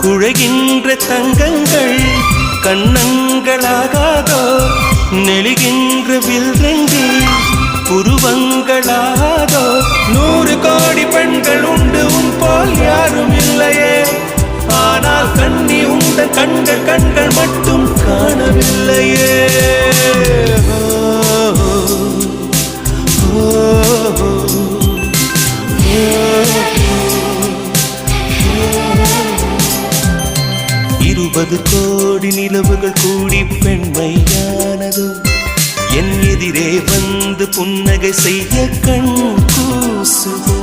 குழைகின்ற தங்கங்கள் கண்ணங்களாகாதோ நெளிகின்ற வில்ரங்கில் புருவங்களாகாதோ 100 கோடி பெண்கள் உண்டு உன் போல் யாரும் இல்லையே ஆனால் கண்ணி உண்ட கண்கள் மட்டும் காணவில்லையே இருபது கோடி நிலவுகள் கூடி பெண்மையானதோ என் எதிரே வந்து புன்னகை செய்ய கண் கூசுதோ